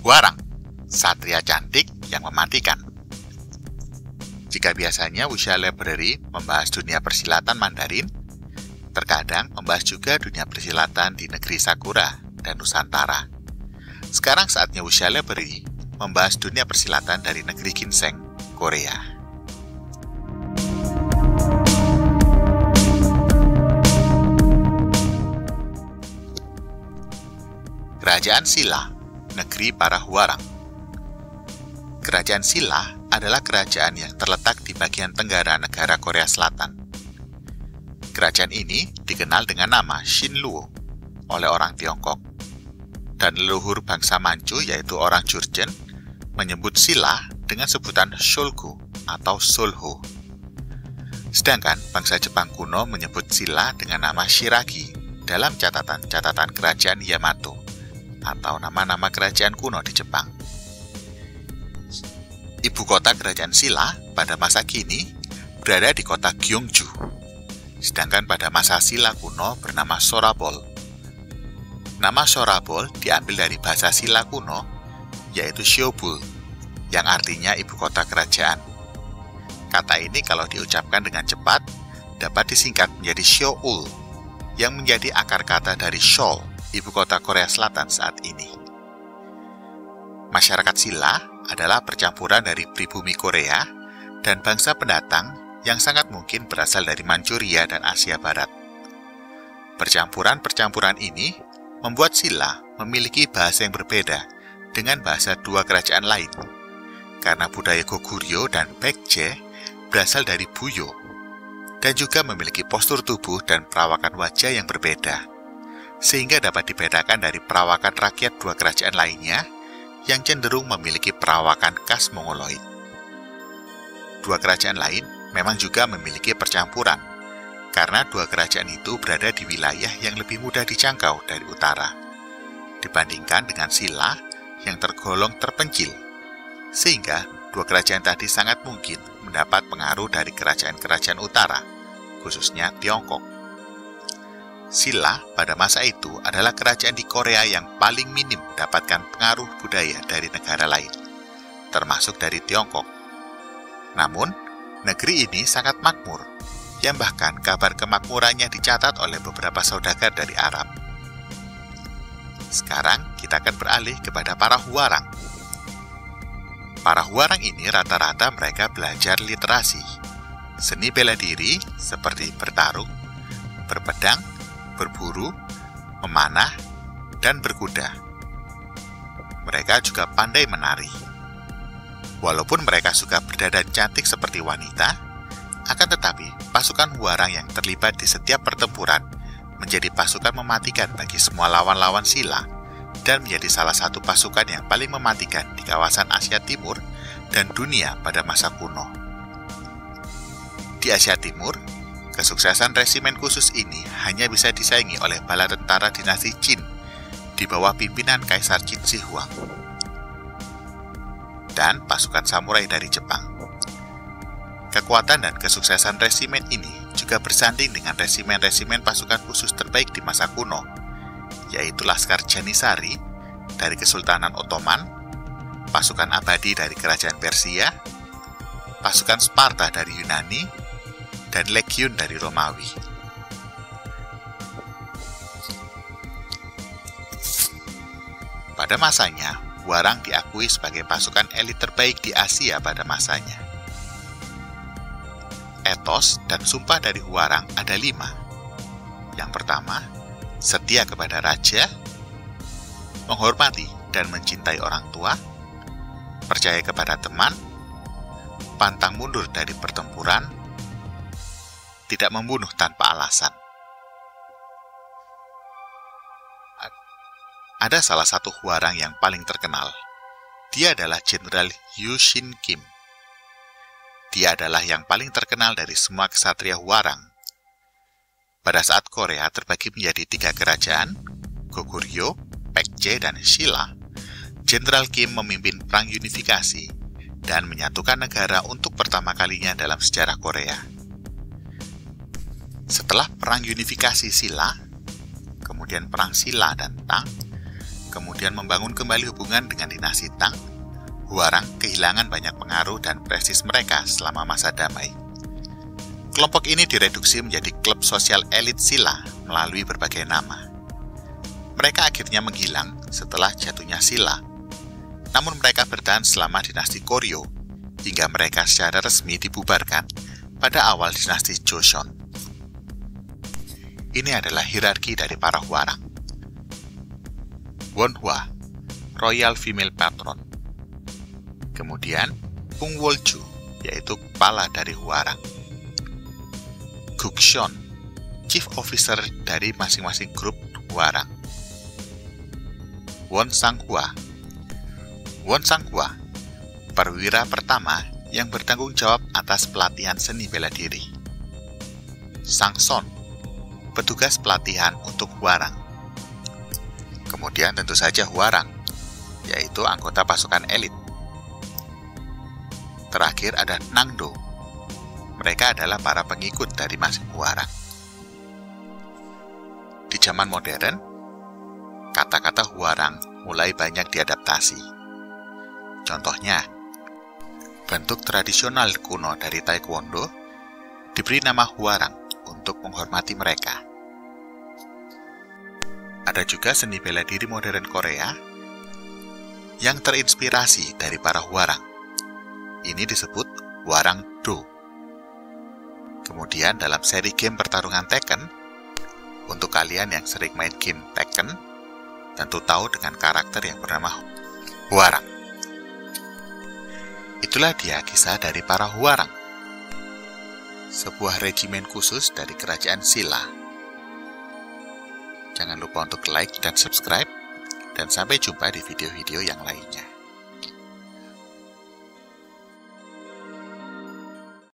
Hwarang, satria cantik yang mematikan. Jika biasanya Wuxia Library membahas dunia persilatan Mandarin, terkadang membahas juga dunia persilatan di negeri Sakura dan Nusantara. Sekarang saatnya Wuxia Library membahas dunia persilatan dari negeri Ginseng, Korea. Kerajaan Silla, negeri para Hwarang. Kerajaan Silla adalah kerajaan yang terletak di bagian tenggara negara Korea Selatan. Kerajaan ini dikenal dengan nama Shinluo oleh orang Tiongkok, dan leluhur bangsa Manchu yaitu orang Jurchen menyebut Silla dengan sebutan Shulgu atau Sulho. Sedangkan bangsa Jepang kuno menyebut Silla dengan nama Shiragi dalam catatan-catatan kerajaan Yamato atau nama-nama kerajaan kuno di Jepang. Ibu kota kerajaan Silla pada masa kini berada di kota Gyeongju, sedangkan pada masa Silla kuno bernama Sorabol. Nama Sorabol diambil dari bahasa Silla kuno, yaitu Shiobul, yang artinya ibu kota kerajaan. Kata ini kalau diucapkan dengan cepat, dapat disingkat menjadi Seoul, yang menjadi akar kata dari Seoul, ibu kota Korea Selatan saat ini. Masyarakat Silla adalah percampuran dari pribumi Korea dan bangsa pendatang yang sangat mungkin berasal dari Manchuria dan Asia Barat. Percampuran-percampuran ini membuat Silla memiliki bahasa yang berbeda dengan bahasa dua kerajaan lain, karena budaya Goguryeo dan Baekje berasal dari Buyo, dan juga memiliki postur tubuh dan perawakan wajah yang berbeda, sehingga dapat dibedakan dari perawakan rakyat dua kerajaan lainnya yang cenderung memiliki perawakan khas Mongoloid. Dua kerajaan lain memang juga memiliki percampuran, karena dua kerajaan itu berada di wilayah yang lebih mudah dijangkau dari utara, dibandingkan dengan Silla yang tergolong terpencil, sehingga dua kerajaan tadi sangat mungkin mendapat pengaruh dari kerajaan-kerajaan utara, khususnya Tiongkok. Silla pada masa itu adalah kerajaan di Korea yang paling minim mendapatkan pengaruh budaya dari negara lain, termasuk dari Tiongkok. Namun, negeri ini sangat makmur, yang bahkan kabar kemakmurannya dicatat oleh beberapa saudagar dari Arab. Sekarang kita akan beralih kepada para Hwarang. Para Hwarang ini rata-rata mereka belajar literasi, seni bela diri seperti bertarung, berpedang, berburu, memanah, dan berkuda. Mereka juga pandai menari. Walaupun mereka suka berdandan cantik seperti wanita, akan tetapi pasukan Hwarang yang terlibat di setiap pertempuran menjadi pasukan mematikan bagi semua lawan-lawan Silla dan menjadi salah satu pasukan yang paling mematikan di kawasan Asia Timur dan dunia pada masa kuno. Di Asia Timur, kesuksesan resimen khusus ini hanya bisa disaingi oleh bala tentara dinasti Qin di bawah pimpinan Kaisar Qin Shi Huang dan pasukan samurai dari Jepang. Kekuatan dan kesuksesan resimen ini juga bersanding dengan resimen-resimen pasukan khusus terbaik di masa kuno, yaitu Laskar Janissary dari Kesultanan Ottoman, pasukan Abadi dari Kerajaan Persia, pasukan Sparta dari Yunani, dan Legiun dari Romawi. Pada masanya, Hwarang diakui sebagai pasukan elit terbaik di Asia pada masanya. Etos dan sumpah dari Hwarang ada 5. Yang pertama, setia kepada raja, menghormati dan mencintai orang tua, percaya kepada teman, pantang mundur dari pertempuran, tidak membunuh tanpa alasan. Ada salah satu Hwarang yang paling terkenal. Dia adalah Jenderal Yu Shin Kim. Dia adalah yang paling terkenal dari semua ksatria Hwarang. Pada saat Korea terbagi menjadi 3 kerajaan, Goguryeo, Baekje, dan Silla, Jenderal Kim memimpin perang unifikasi dan menyatukan negara untuk pertama kalinya dalam sejarah Korea. Setelah perang unifikasi Silla, kemudian perang Silla dan Tang, kemudian membangun kembali hubungan dengan dinasti Tang, Hwarang kehilangan banyak pengaruh dan prestis mereka selama masa damai. Kelompok ini direduksi menjadi klub sosial elit Silla melalui berbagai nama. Mereka akhirnya menghilang setelah jatuhnya Silla. Namun mereka bertahan selama dinasti Koryo, hingga mereka secara resmi dibubarkan pada awal dinasti Joseon. Ini adalah hierarki dari para Hwarang. Wonhwa, Royal Female Patron. Kemudian, Ungwolju, yaitu kepala dari Hwarang. Gukseon, Chief Officer dari masing-masing grup Hwarang. Wonsanghwa, perwira pertama yang bertanggung jawab atas pelatihan seni bela diri. Sangson, petugas pelatihan untuk Hwarang. Kemudian tentu saja Hwarang, yaitu anggota pasukan elit. Terakhir ada Nangdo. Mereka adalah para pengikut dari masing Hwarang. Di zaman modern, kata-kata Hwarang mulai banyak diadaptasi. Contohnya, bentuk tradisional kuno dari Taekwondo diberi nama Hwarang untuk menghormati mereka. Ada juga seni bela diri modern Korea yang terinspirasi dari para Hwarang. Ini disebut Hwarang Do. Kemudian dalam seri game pertarungan Tekken, untuk kalian yang sering main game Tekken, tentu tahu dengan karakter yang bernama Hwarang. Itulah dia kisah dari para Hwarang, sebuah regimen khusus dari kerajaan Silla. Jangan lupa untuk like dan subscribe, dan sampai jumpa di video-video yang lainnya.